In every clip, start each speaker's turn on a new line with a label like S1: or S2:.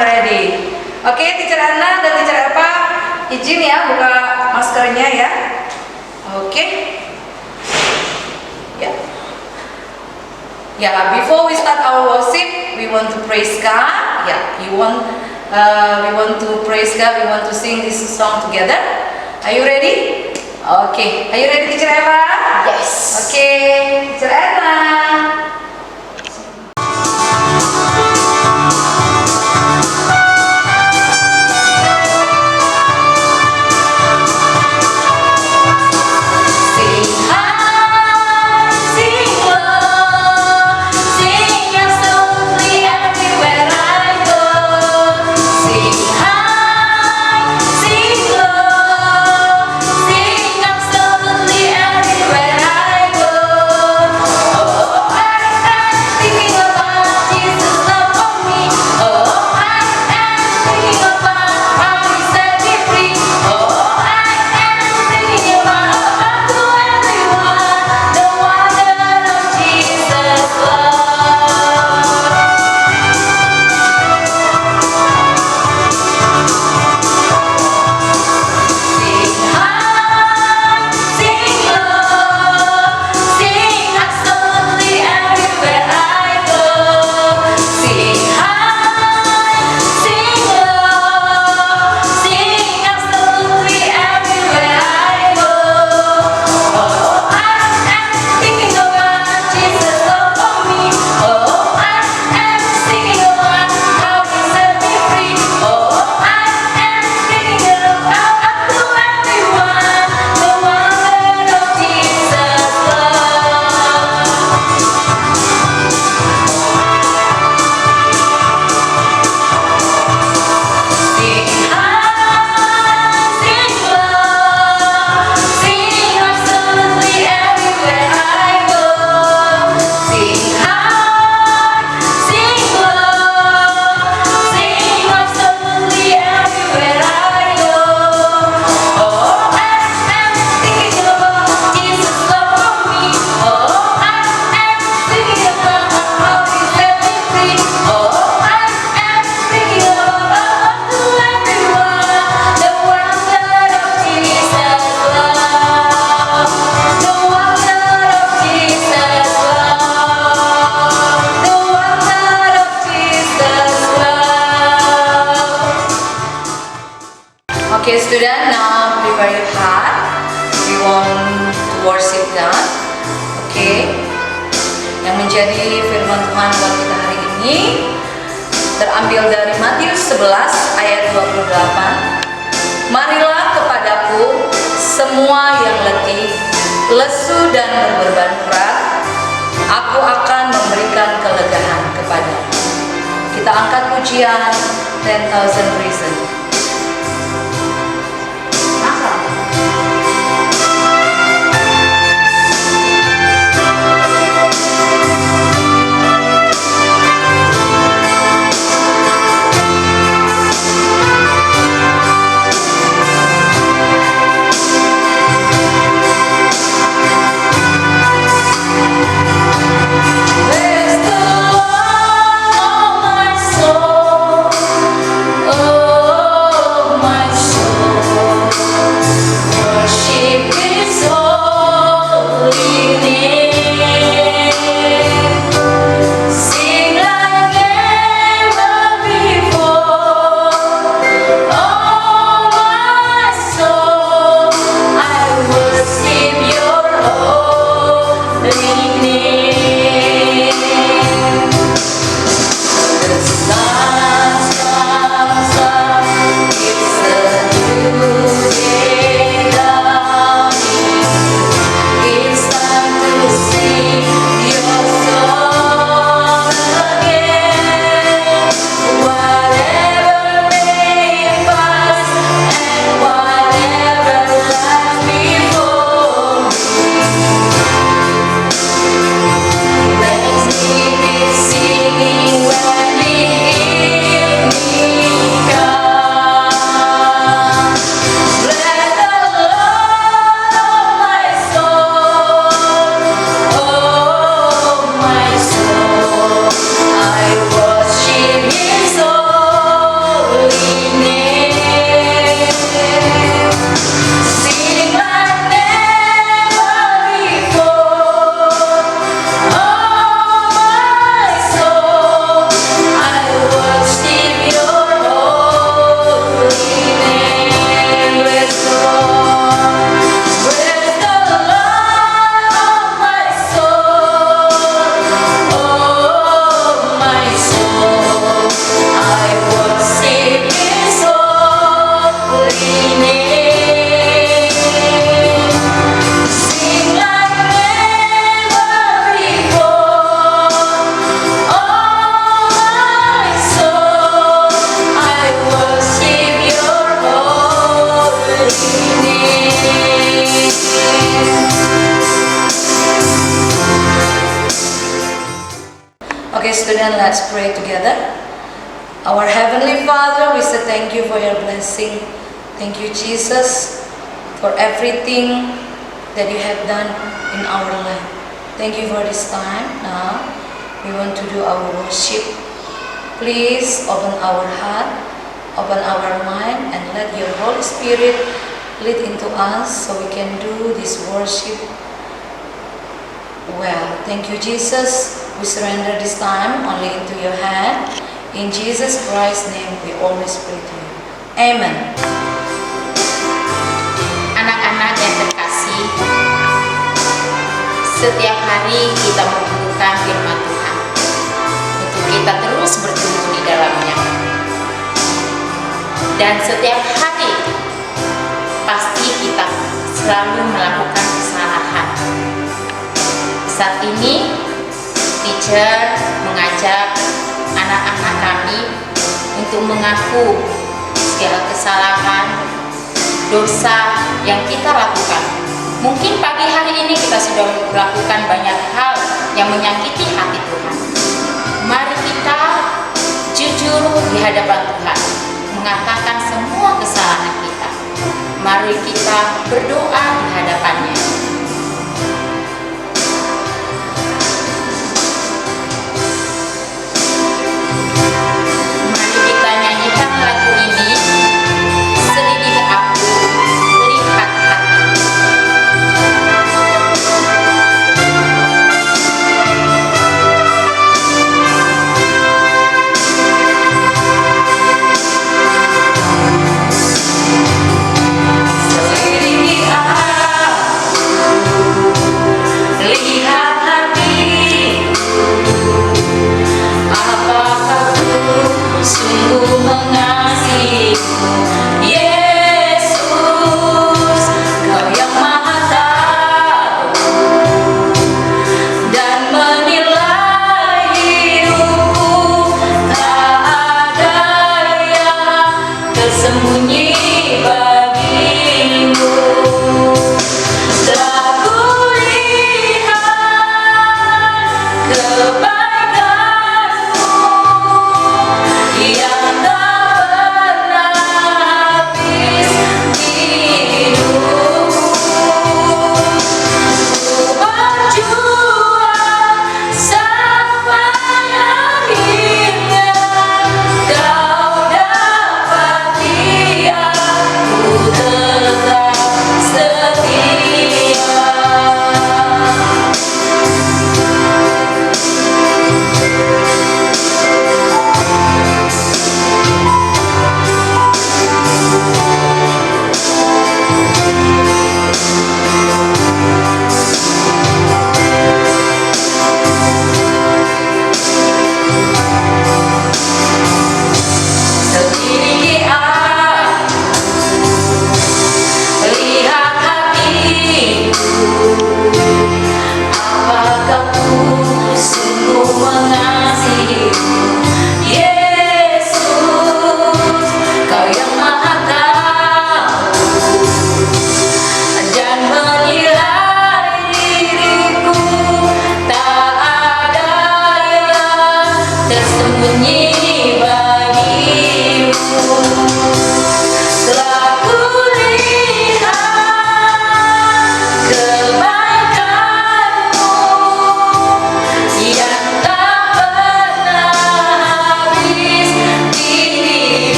S1: ready. Oke, Teacher Anna dan Teacher Eva izin ya buka maskernya ya. Oke. Ya. Ya, before we start our worship, we want to praise God. Ya, we want to praise God. We want to sing this song together. Are you ready? Oke. Are you ready, Teacher Eva?
S2: Yes.
S1: Oke, Teacher Anna. Okay, student, now prepare your heart. We want to worship God. Okay. Yang menjadi firman Tuhan buat kita hari ini terambil dari Matius 11 ayat 28. Marilah kepadaku semua yang letih, lesu dan berbeban berat, aku akan memberikan kelegaan kepadamu. Kita angkat pujian 10,000 Reasons.
S2: Oh
S1: students, let's pray together. Our Heavenly Father, we say thank you for your blessing. Thank you, Jesus, for everything that you have done in our life. Thank you for this time. Now, we want to do our worship. Please open our heart, open our mind, and let your Holy Spirit lead into us so we can do this worship well. Thank you, Jesus. We surrender this time only into your hand. In Jesus Christ's name, we always pray to you. Amen.
S2: Anak-anak yang terkasih, setiap hari kita membutuhkan firman Tuhan untuk kita terus bertumbuh di dalamnya. Dan setiap hari pasti kita selalu melakukan kesalahan. Saat ini teacher mengajak anak-anak kami untuk mengaku segala kesalahan, dosa yang kita lakukan. Mungkin pagi hari ini kita sudah melakukan banyak hal yang menyakiti hati Tuhan. Mari kita jujur di hadapan Tuhan, mengatakan semua kesalahan kita. Mari kita berdoa di hadapannya. Mari kita nyanyikan lagu ini. Selidiki aku, lihat hati.
S1: Selidiki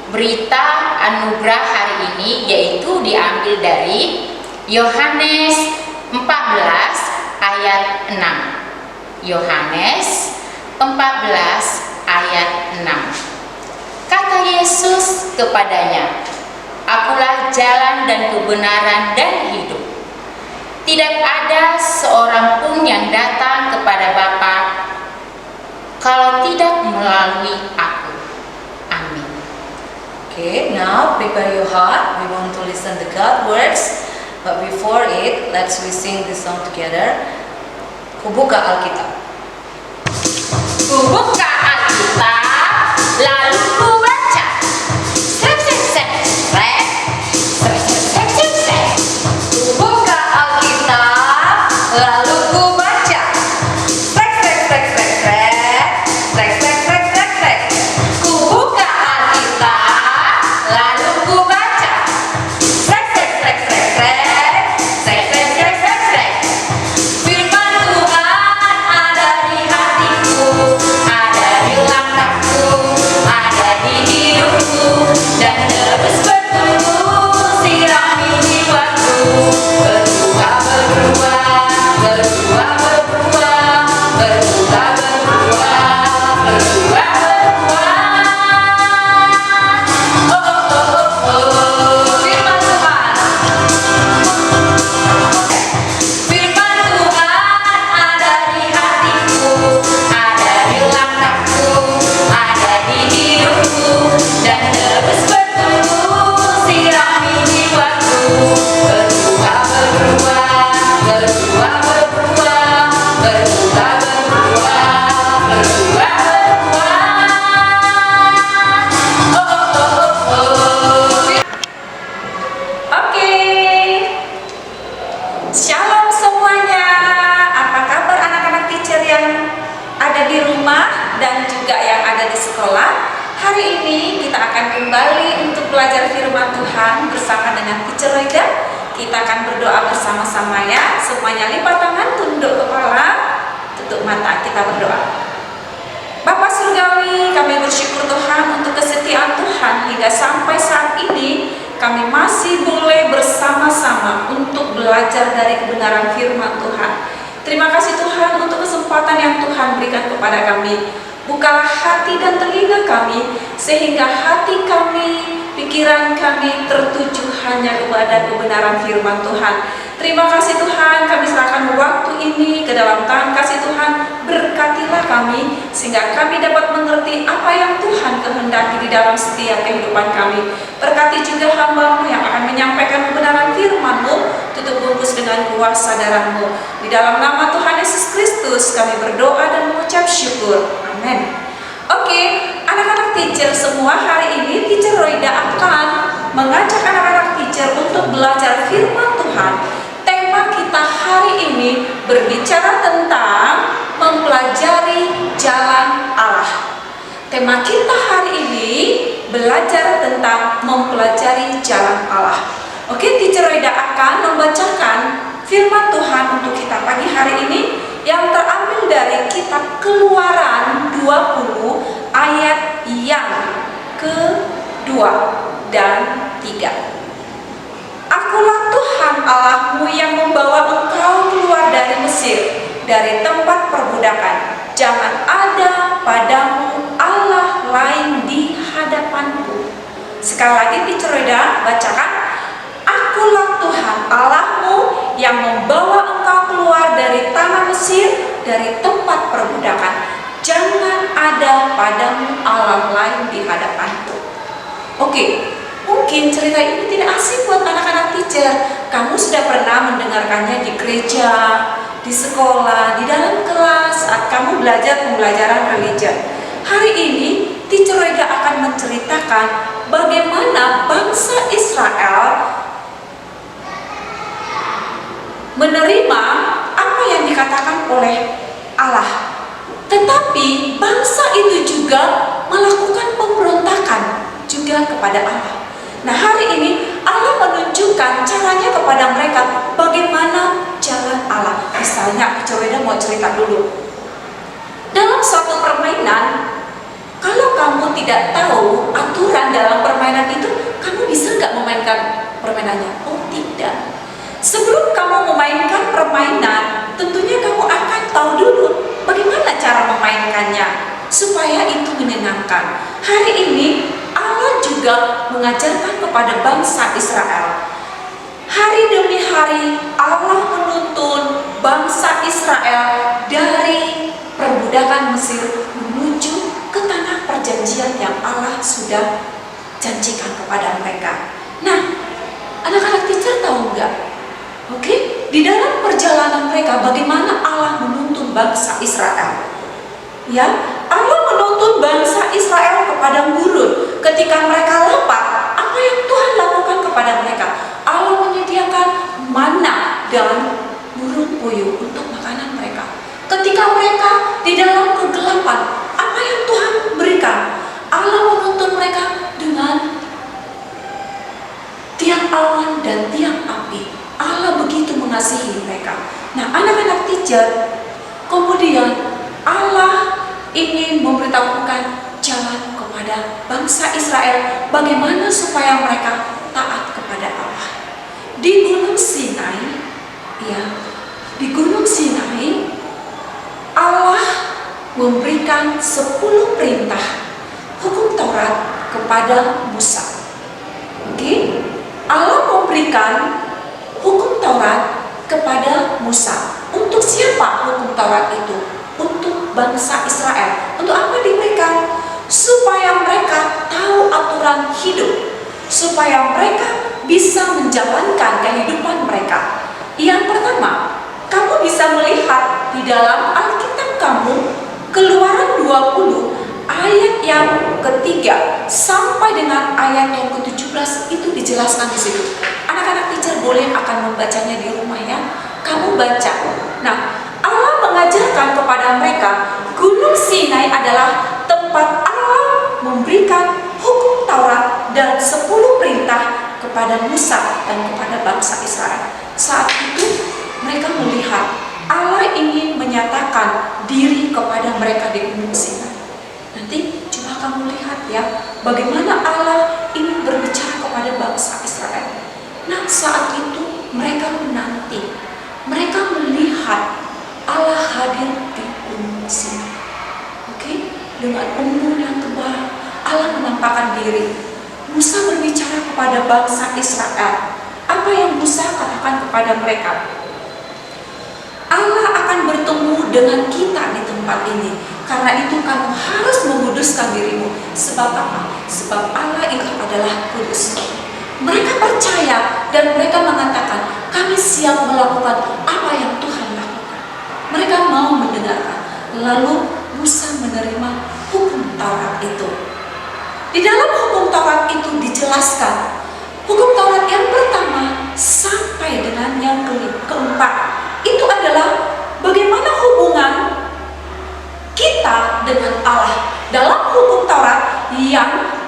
S2: berita anugerah hari ini yaitu diambil dari Yohanes 14 ayat 6. Yohanes 14 ayat 6. Kata Yesus kepadanya, "Akulah jalan dan kebenaran dan hidup. Tidak ada seorang pun yang datang kepada Bapa kalau tidak melalui aku. Amin.
S1: Okay, now prepare your heart. We want to listen the God words. But before it, let's we sing this song together. Ku buka Alkitab.
S2: Ku buka Alkitab, lalu ku baca. Srek, srek, srek, srek. Srek, srek, srek, srek, srek.
S1: Ku buka Alkitab, lalu ku baca. Srek, srek, srek, srek, srek. Srek, srek, srek, srek, srek. Ku buka Alkitab, lalu ku baca. Srek, srek, srek, srek, srek. Srek, srek, srek, srek, srek. Firman Tuhan ada di hatiku, ada di langkahku, ada di hidupku, dan terus bertumbuh sirami jiwaku. Berbuah, berbuah, berbuah, berbuah, berbuah, berbuah, berbuah, berbuah. Oh, oh, oh, oh, oh. Firman Tuhan. Firman Tuhan ada di hatiku, ada di langkahku, ada di hidupku, dan terus bertumbuh sirami jiwaku. Berbuah, berbuah, berbuah, berbuah, berbuah, berbuah, berbuah, berbuah. Oh, oh, oh, oh, oh. Oke. Shalom semuanya. Apa kabar anak-anak teacher yang ada di rumah dan juga yang ada di sekolah? Hari ini kita akan kembali untuk belajar firman Tuhan bersama dengan teacher Roida. Kita akan berdoa bersama-sama ya. Semuanya lipat tangan, tunduk kepala, tutup mata, kita berdoa. Bapa Surgawi, kami bersyukur Tuhan untuk kesetiaan Tuhan hingga sampai saat ini kami masih boleh bersama-sama untuk belajar dari kebenaran firman Tuhan. Terima kasih Tuhan untuk kesempatan yang Tuhan berikan kepada kami. Bukalah hati dan telinga kami sehingga hati kami, pikiran kami tertuju hanya kepada kebenaran firman Tuhan. Terima kasih Tuhan, kami serahkan waktu ini ke dalam tangan kasih Tuhan. Berkatilah kami sehingga kami dapat mengerti apa yang Tuhan kehendaki di dalam setiap kehidupan kami. Berkati juga hamba-Mu yang akan menyampaikan kebenaran firman-Mu. Tutup bungkus dengan kuasa darah-Mu. Di dalam nama Tuhan Yesus Kristus kami berdoa dan mengucap syukur. Amin. Oke, anak-anak teacher semua, hari ini teacher Roida akan mengajak anak-anak teacher untuk belajar firman Tuhan. Tema kita hari ini berbicara tentang mempelajari jalan Allah. Tema kita hari ini belajar tentang mempelajari jalan Allah. Oke, teacher Roida akan membacakan firman Tuhan untuk kita pagi hari ini yang terambil dari kitab Keluaran 20 ayat yang ke-2 dan 3. Akulah Tuhan Allahmu yang membawa engkau keluar dari Mesir, dari tempat perbudakan. Jangan ada padamu Allah lain di hadapanku. Sekali lagi teacher Roida bacakan. Akulah Tuhan Allahmu yang membawa engkau keluar dari tanah Mesir, dari tempat perbudakan. Jangan ada padamu Allah lain di hadapanku. Oke, mungkin cerita ini tidak asing buat anak-anak teacher. Kamu sudah pernah mendengarkannya di gereja, di sekolah, di dalam kelas saat kamu belajar pembelajaran religion. Hari ini teacher Roida akan menceritakan bagaimana bangsa Israel menerima apa yang dikatakan oleh Allah. Tetapi bangsa itu juga melakukan pemberontakan juga kepada Allah. Nah, hari ini Allah menunjukkan caranya kepada mereka bagaimana jalan Allah. Misalnya, Coba mau cerita dulu. Dalam suatu permainan, kalau kamu tidak tahu aturan dalam permainan itu, kamu bisa nggak memainkan permainannya? Oh, tidak. Sebelum kamu memainkan permainan, tentunya kamu akan tahu dulu bagaimana cara memainkannya supaya itu menyenangkan. Hari ini Allah juga mengajarkan kepada bangsa Israel. Hari demi hari Allah menuntun bangsa Israel dari perbudakan Mesir
S3: perjanjian yang Allah sudah janjikan kepada mereka. Nah, anak-anak teacher tahu nggak? Oke, di dalam perjalanan mereka bagaimana Allah menuntun bangsa Israel. Ya, Allah menuntun bangsa Israel ke padang gurun. Ketika mereka lapar, apa yang Tuhan lakukan kepada mereka? Allah menyediakan manna dan burung puyuh untuk makanan mereka. Ketika mereka di dalam kegelapan, apa yang Tuhan berikan? Allah menuntun mereka dengan tiang awan dan tiang api. Allah begitu mengasihi mereka. Nah, anak-anak teacher, kemudian Allah ingin memberitahukan jalan kepada bangsa Israel bagaimana supaya mereka taat kepada Allah. Di Gunung Sinai, ya, di Gunung Sinai Allah memberikan 10 perintah hukum Taurat kepada Musa. Oke? Allah memberikan hukum Taurat kepada Musa. Untuk siapa hukum Taurat itu? Untuk bangsa Israel. Untuk apa diberikan? Supaya mereka tahu aturan hidup, supaya mereka bisa menjalankan kehidupan mereka. Yang pertama, kamu bisa melihat di dalam Alkitab kamu, Keluaran 20 ayat yang ketiga sampai dengan ayat yang ke-17 itu dijelaskan di situ. Anak-anak teacher boleh akan membacanya di rumah ya. Kamu baca. Nah, Allah mengajarkan kepada mereka, Gunung Sinai adalah tempat Allah memberikan hukum Taurat dan 10 perintah kepada Musa dan kepada bangsa Israel. Saat itu mereka melihat Allah ingin menyatakan diri kepada mereka di Gunung Sinai. Nanti coba kamu lihat ya, bagaimana Allah ingin berbicara kepada bangsa Israel. Nah, saat itu mereka menanti, mereka melihat Allah hadir di Gunung Sinai. Oke, dengan embun yang tebal, Allah menampakkan diri. Musa berbicara kepada bangsa Israel. Apa yang Musa katakan kepada mereka? Allah akan bertemu dengan kita di tempat ini. Karena itu kamu harus menguduskan dirimu. Sebab apa? Sebab Allah itu adalah kudus. Mereka percaya dan mereka mengatakan, kami siap melakukan apa yang Tuhan lakukan. Mereka mau mendengarkan. Lalu Musa menerima hukum Taurat itu. Di dalam hukum Taurat itu dijelaskan, hukum Taurat yang pertama sampai dengan yang keempat itu adalah bagaimana hubungan kita dengan Allah. Dalam hukum Taurat yang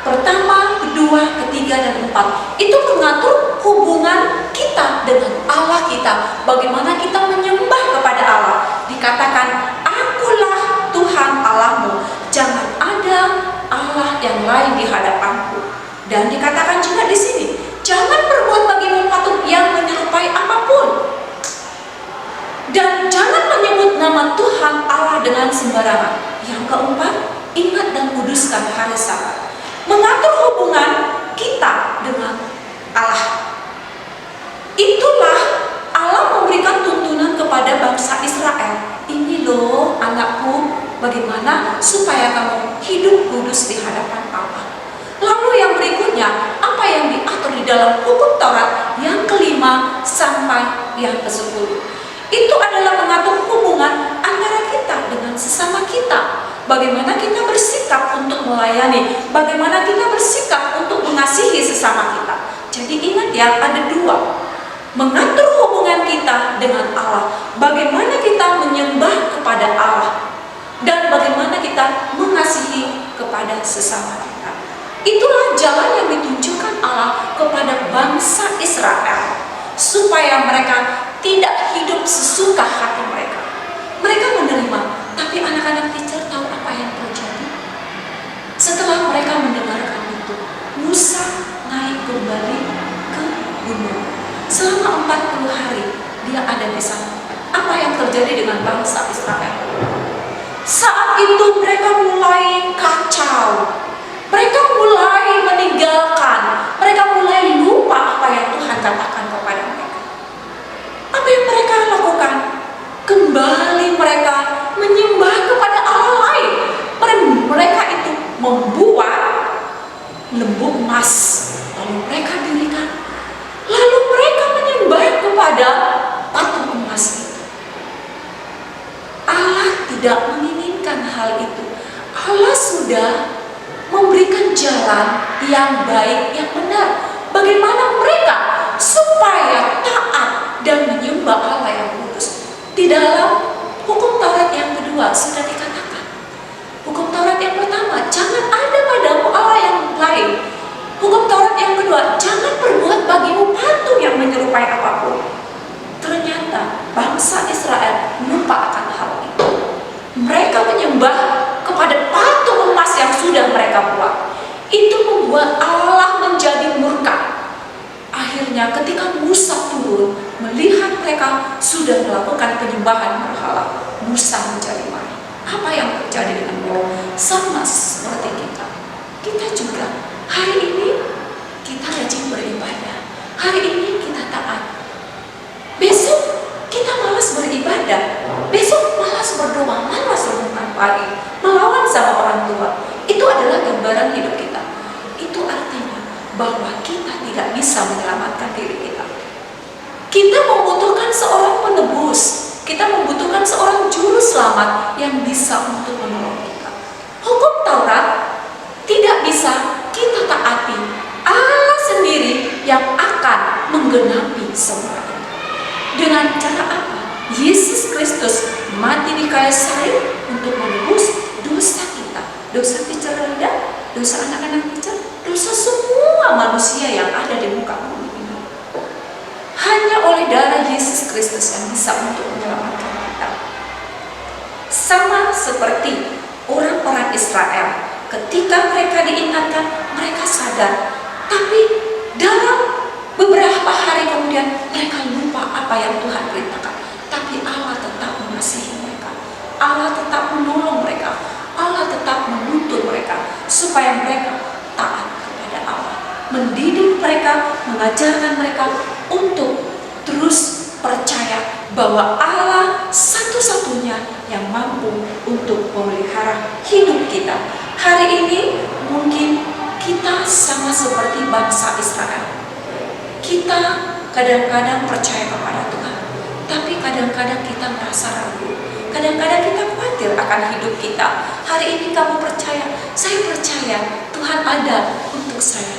S3: pertama, kedua, ketiga, dan empat itu mengatur hubungan kita dengan Allah kita. Bagaimana kita menyembah kepada Allah. Dikatakan, akulah Tuhan Allahmu, jangan ada Allah yang lain di hadapanku. Dan dikatakan juga di sini, jangan berbuat bagimu patung yang menyerupai apapun. Dan jangan menyebut nama Tuhan Allah dengan sembarangan. Yang keempat, ingat dan kuduskan hari Sabat. Mengatur hubungan kita dengan Allah. Itulah Allah memberikan tuntunan kepada bangsa Israel. Ini loh anakku, bagaimana supaya kamu hidup kudus di hadapan Allah. Lalu yang berikutnya, apa yang diatur di dalam hukum Taurat yang kelima sampai yang ke-10. Itu adalah mengatur hubungan antara kita dengan sesama kita. Bagaimana kita bersikap untuk melayani, bagaimana kita bersikap untuk mengasihi sesama kita. Jadi ingat ya, ada dua. Mengatur hubungan kita dengan Allah, bagaimana kita menyembah kepada Allah, dan bagaimana kita mengasihi kepada sesama kita. Itulah jalan yang ditunjukkan Allah kepada bangsa Israel, supaya mereka tidak hidup sesuka hati mereka. Mereka menerima, tapi anak-anak teacher tahu apa yang terjadi? Setelah mereka mendengarkan itu, Musa naik kembali ke gunung. Selama 40 hari dia ada di sana. Apa yang terjadi dengan bangsa Israel? Saat itu mereka mulai kacau. Mereka mulai meninggalkan. Mereka mulai lupa apa yang Tuhan katakan kepada mereka. Apa yang mereka lakukan? Kembali mereka menyembah kepada Allah lain. Mereka itu emas lalu mereka dirikan, lalu mereka menyembah kepada patung emas itu. Allah tidak menginginkan hal itu. Allah sudah memberikan jalan yang baik, yang benar. Bagaimana mereka supaya taat dan menyembah Allah yang kudus. Di dalam hukum Taurat yang kedua sudah dikatakan. Hukum Taurat yang pertama, jangan ada padamu Allah yang lain. Hukum Taurat yang kedua, jangan perbuat bagimu patung yang menyerupai apapun. Ternyata bangsa Israel lupa akan hal itu. Mereka menyembah kepada patung emas yang sudah mereka buat. Itu membuat Allah menjadi murka. Akhirnya ketika Musa turun melihat mereka sudah melakukan penyembahan berhala, Musa menjadi marah. Apa yang terjadi dengan mereka? Sama seperti kita. Kita juga hari ini kita rajin beribadah. Hari ini kita taat. Besok kita malas beribadah. Besok malas berdoa, malas renungan pagi, melawan sama orang tua. Itu adalah gambaran hidup kita. Itu artinya bahwa kita tidak bisa menyelamatkan diri kita. Kita membutuhkan seorang penebus. Kita membutuhkan seorang juru selamat yang bisa untuk menolong kita. Hukum Taurat tidak bisa kita taati. Allah sendiri yang akan menggenapi semua itu. Dengan cara apa? Yesus Kristus mati di kayu salib untuk menebus dosa kita. Dosa Teacher Rida, dosa anak-anak Teacher, dosa semua manusia yang ada di muka bumi ini. Hanya oleh darah Yesus Kristus yang bisa untuk menyelamatkan kita. Sama seperti orang-orang Israel, ketika mereka diingatkan, mereka sadar. Tapi dalam beberapa hari kemudian mereka lupa apa yang Tuhan perintahkan. Tapi Allah tetap mengasihi mereka. Allah tetap menolong mereka. Allah tetap menuntun mereka supaya mereka taat kepada Allah. Mendidik mereka, mengajarkan mereka untuk terus percaya bahwa Allah satu-satunya yang mampu untuk memelihara hidup kita. Hari ini mungkin kita sama seperti bangsa Israel. Kita kadang-kadang percaya kepada Tuhan, tapi kadang-kadang kita merasa ragu. Kadang-kadang kita khawatir akan hidup kita. Hari ini kamu percaya, saya percaya Tuhan ada untuk saya.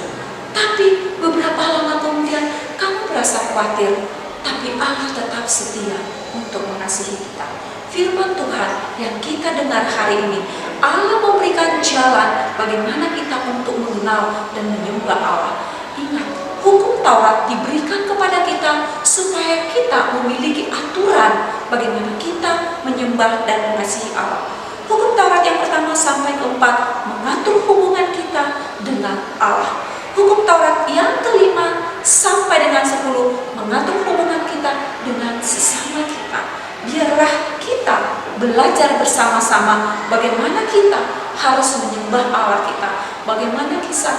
S3: Tapi beberapa lama kemudian kamu merasa khawatir, tapi Allah tetap setia untuk mengasihi kita. Firman Tuhan yang kita dengar hari ini, Allah memberikan jalan bagaimana kita untuk mengenal dan menyembah Allah. Ingat, hukum Taurat diberikan kepada kita supaya kita memiliki aturan bagaimana kita menyembah dan mengasihi Allah. Hukum Taurat yang pertama sampai keempat mengatur hubungan kita dengan Allah. Hukum Taurat yang kelima sampai dengan 10 mengatur hubungan kita dengan sesama kita. Biarlah kita belajar bersama-sama bagaimana kita harus menyembah Allah kita, bagaimana kita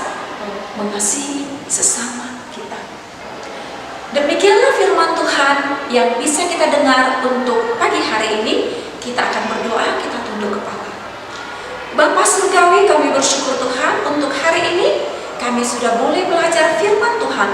S3: mengasihi sesama kita. Demikianlah firman Tuhan yang bisa kita dengar untuk pagi hari ini. Kita akan berdoa, kita tunduk kepala. Bapa Surgawi, kami bersyukur Tuhan untuk hari ini kami sudah boleh belajar firman Tuhan.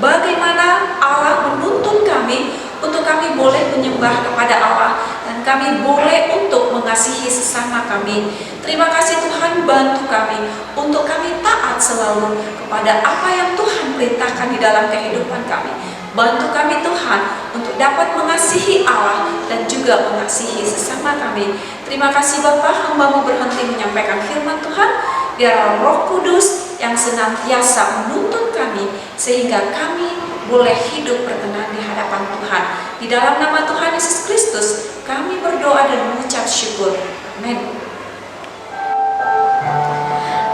S3: Bagaimana Allah menuntun kami untuk kami boleh menyembah kepada Allah dan kami boleh untuk mengasihi sesama kami. Terima kasih Tuhan, bantu kami untuk kami taat selalu kepada apa yang Tuhan perintahkan di dalam kehidupan kami. Bantu kami Tuhan untuk dapat mengasihi Allah dan juga mengasihi sesama kami. Terima kasih Bapa, hamba-Mu berhenti menyampaikan firman Tuhan. Biar Roh Kudus yang senantiasa menuntun kami sehingga kami boleh hidup berkenan di hadapan Tuhan. Di dalam nama Tuhan Yesus Kristus kami berdoa dan mengucap syukur. Amin.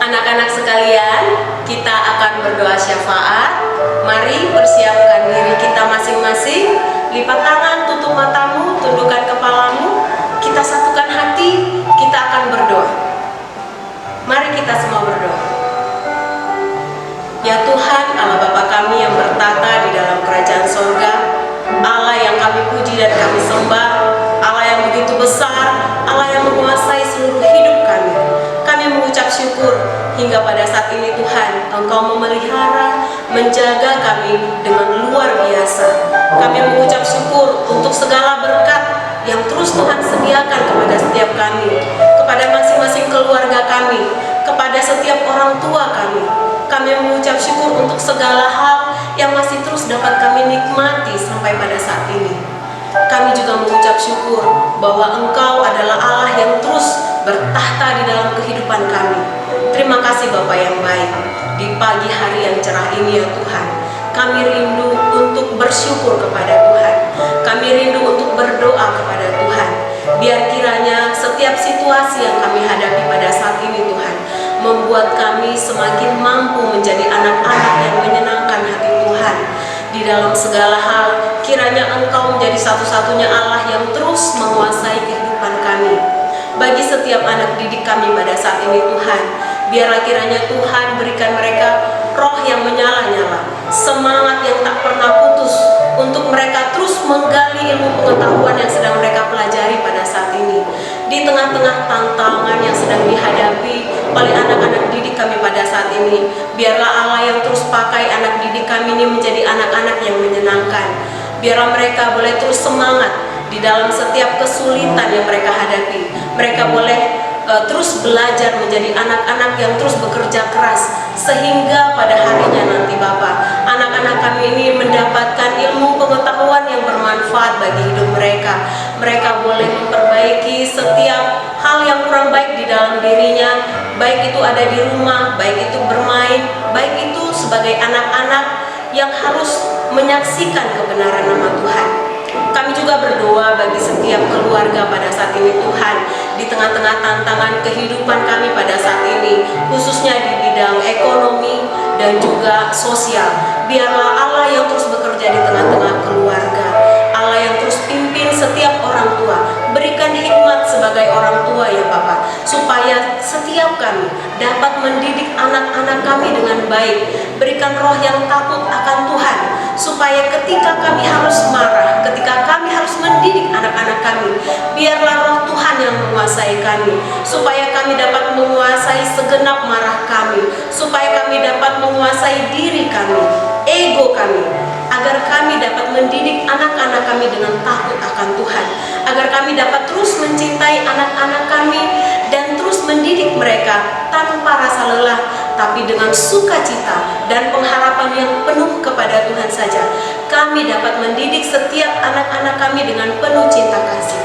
S2: Anak-anak sekalian, kita akan berdoa syafaat. Mari persiapkan diri kita masing-masing. Lipat tangan, tutup matamu, tundukkan kepalamu. Kita satukan hati, kita akan berdoa. Mari kita semua berdoa. Ya Tuhan, Allah Bapa kami yang bertata di dalam kerajaan sorga, Allah yang kami puji dan kami sembah, Allah yang begitu besar, Allah yang menguasai seluruh hidup kami. Kami mengucap syukur hingga pada saat ini Tuhan, Engkau memelihara, menjaga kami dengan luar biasa. Kami mengucap syukur untuk segala berkat yang terus Tuhan sediakan kepada setiap kami, kepada masing-masing keluarga kami, kepada setiap orang tua kami. Kami mengucap syukur untuk segala hal yang masih terus dapat kami nikmati sampai pada saat ini. Kami juga mengucap syukur bahwa Engkau adalah Allah yang terus bertahta di dalam kehidupan kami. Terima kasih Bapa yang baik. Di pagi hari yang cerah ini ya Tuhan, kami rindu untuk bersyukur kepada Tuhan. Kami rindu untuk berdoa kepada Tuhan. Biar kiranya setiap situasi yang kami hadapi pada saat ini Tuhan, membuat kami semakin mampu menjadi anak-anak yang menyenangkan hati Tuhan. Di dalam segala hal, kiranya Engkau menjadi satu-satunya Allah yang terus menguasai kehidupan kami. Bagi setiap anak didik kami pada saat ini Tuhan, biarlah kiranya Tuhan berikan mereka roh yang menyala-nyala, semangat yang tak pernah putus untuk mereka terus menggali ilmu pengetahuan yang sedang mereka pelajari pada saat ini. Di tengah-tengah tantangan yang sedang dihadapi oleh anak-anak didik kami pada saat ini, biarlah Allah yang terus pakai anak didik kami ini menjadi anak-anak yang menyenangkan. Biarlah mereka boleh terus semangat di dalam setiap kesulitan yang mereka hadapi. Mereka boleh terus belajar menjadi anak-anak yang terus bekerja keras, sehingga pada harinya nanti Bapak, anak-anak kami ini mendapatkan ilmu pengetahuan yang bermanfaat bagi hidup mereka. Mereka boleh memperbaiki setiap hal yang kurang baik di dalam dirinya, baik itu ada di rumah, baik itu bermain, baik itu sebagai anak-anak yang harus menyaksikan kebenaran nama Tuhan. Kami juga berdoa bagi setiap keluarga pada saat ini Tuhan, di tengah-tengah tantangan kehidupan kami pada saat ini, khususnya di bidang ekonomi dan juga sosial. Biarlah Allah yang terus bekerja di tengah-tengah keluarga, Allah yang terus pimpin setiap orang tua. Berikan hikmat sebagai orang tua ya Bapak, supaya setiap kami dapat mendidik anak-anak kami dengan baik. Berikan roh yang takut akan Tuhan, supaya ketika kami harus marah, ketika kami harus mendidik anak-anak kami, biarlah roh Tuhan yang menguasai kami, supaya kami dapat menguasai segenap marah kami, supaya kami dapat menguasai diri kami, ego kami, agar kami dapat mendidik anak-anak kami dengan takut akan Tuhan, agar kami dapat terus mencintai anak-anak kami dan terus mendidik mereka tanpa rasa lelah, tapi dengan sukacita dan pengharapan yang penuh kepada Tuhan saja. Kami dapat mendidik setiap anak-anak kami dengan penuh cinta kasih.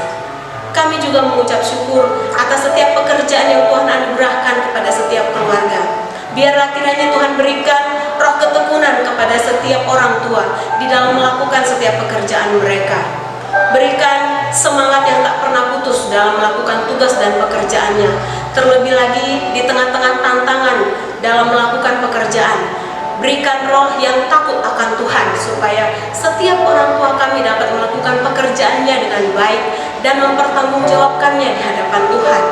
S2: Kami juga mengucap syukur atas setiap pekerjaan yang Tuhan anugerahkan kepada setiap keluarga. Biarlah kiranya Tuhan berikan roh ketekunan kepada setiap orang tua di dalam melakukan setiap pekerjaan mereka. Berikan semangat yang tak pernah putus dalam melakukan tugas dan pekerjaannya. Terlebih lagi di tengah-tengah tantangan dalam melakukan pekerjaan. Berikan roh yang takut akan Tuhan, supaya setiap orang tua kami dapat melakukan pekerjaannya dengan baik dan mempertanggungjawabkannya di hadapan Tuhan.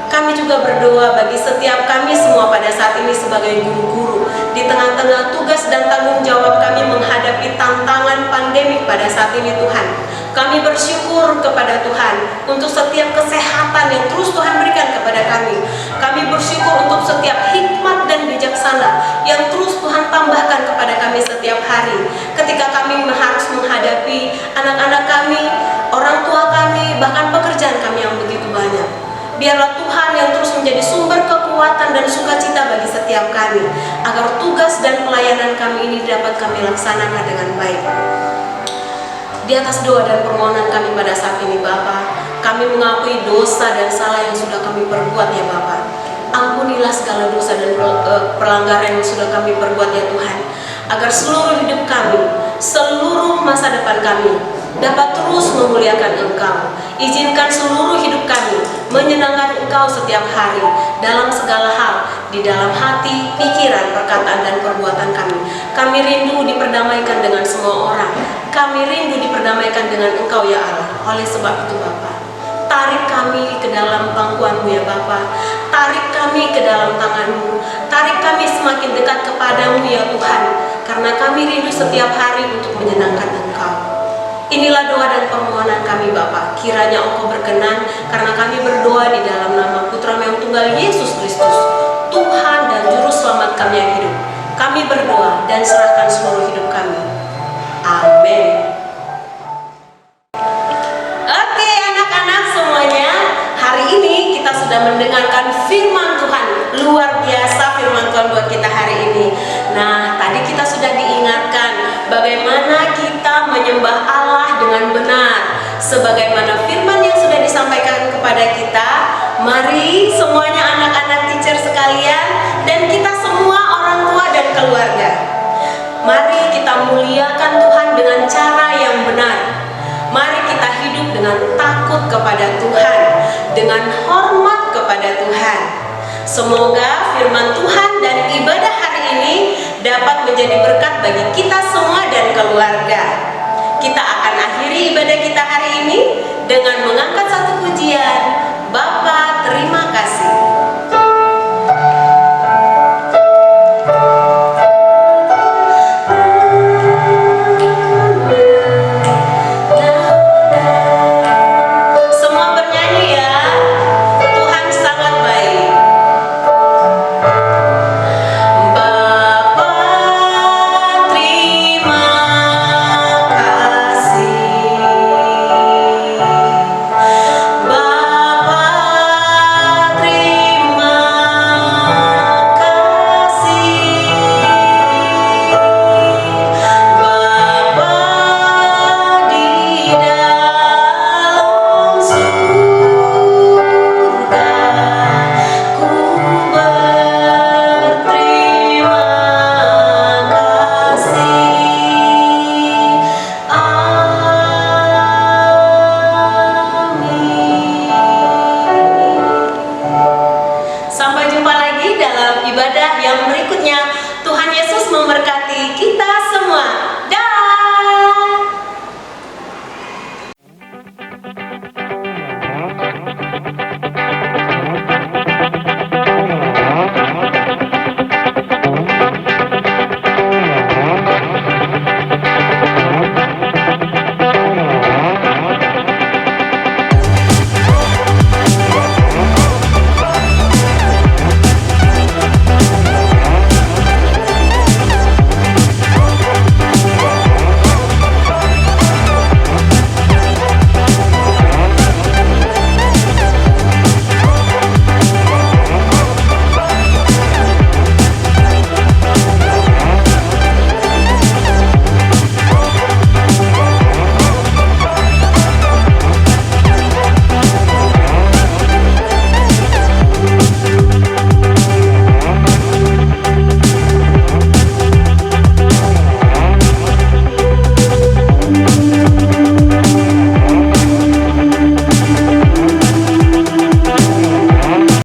S2: Kami juga berdoa bagi setiap kami semua pada saat ini sebagai guru-guru, di tengah-tengah tugas dan tanggung jawab kami menghadapi tantangan pandemik pada saat ini Tuhan. Kami bersyukur kepada Tuhan untuk setiap kesehatan yang terus Tuhan berikan kepada kami. Kami bersyukur untuk setiap hikmat dan bijaksana yang terus Tuhan tambahkan kepada kami setiap hari, ketika kami harus menghadapi anak-anak kami, orang tua kami, bahkan pekerjaan kami yang begitu banyak. Biarlah Tuhan yang terus menjadi sumber kekuatan dan sukacita bagi setiap kami, agar tugas dan pelayanan kami ini dapat kami laksanakan dengan baik. Di atas doa dan permohonan kami pada saat ini Bapa, kami mengakui dosa dan salah yang sudah kami perbuat ya Bapa. Ampunilah segala dosa dan pelanggaran yang sudah kami perbuat ya Tuhan, agar seluruh hidup kami, seluruh masa depan kami dapat terus memuliakan Engkau. Izinkan seluruh hidup kami menyenangkan Engkau setiap hari dalam segala hal, di dalam hati, pikiran, perkataan, dan perbuatan kami. Kami rindu diperdamaikan dengan semua orang. Kami rindu diperdamaikan dengan Engkau ya Allah. Oleh sebab itu Bapa, tarik kami ke dalam pangkuan-Mu ya Bapa. Tarik kami ke dalam tangan-Mu. Tarik kami semakin dekat kepadamu ya Tuhan, karena kami rindu setiap hari untuk menyenangkan Engkau. Inilah doa dan permohonan kami Bapa. Kiranya Engkau berkenan, karena kami berdoa di dalam nama Putra-Mu yang tunggal Yesus Kristus, Tuhan dan kami yang hidup. Kami berdoa dan serahkan seluruh hidup kami. Amin. Oke anak-anak semuanya, hari ini kita sudah mendengarkan firman Tuhan. Luar biasa firman Tuhan buat kita hari ini. Nah, tadi kita sudah diingatkan bagaimana kita menyembah Allah dengan benar. Sebagaimana firman yang sudah disampaikan kepada kita, mari semuanya anak-anak teacher sekalian dan kita semua orang tua dan keluarga, mari kita muliakan Tuhan dengan cara yang benar. Mari kita hidup dengan takut kepada Tuhan, dengan hormat kepada Tuhan. Semoga firman Tuhan dan ibadah hari ini dapat menjadi berkat bagi kita semua dan keluarga. Kita akan akhiri ibadah kita hari ini dengan mengangkat satu pujian. Bapa, terima kasih. Semua bernyanyi ya. Tuhan sangat baik. Bapa, terima kasih. Bapa, terima kasih. Bapa di dalam surga, ku berterima kasih. Amin. Sampai jumpa lagi dalam ibadah yang berikutnya. Tuhan Yesus memberkati kita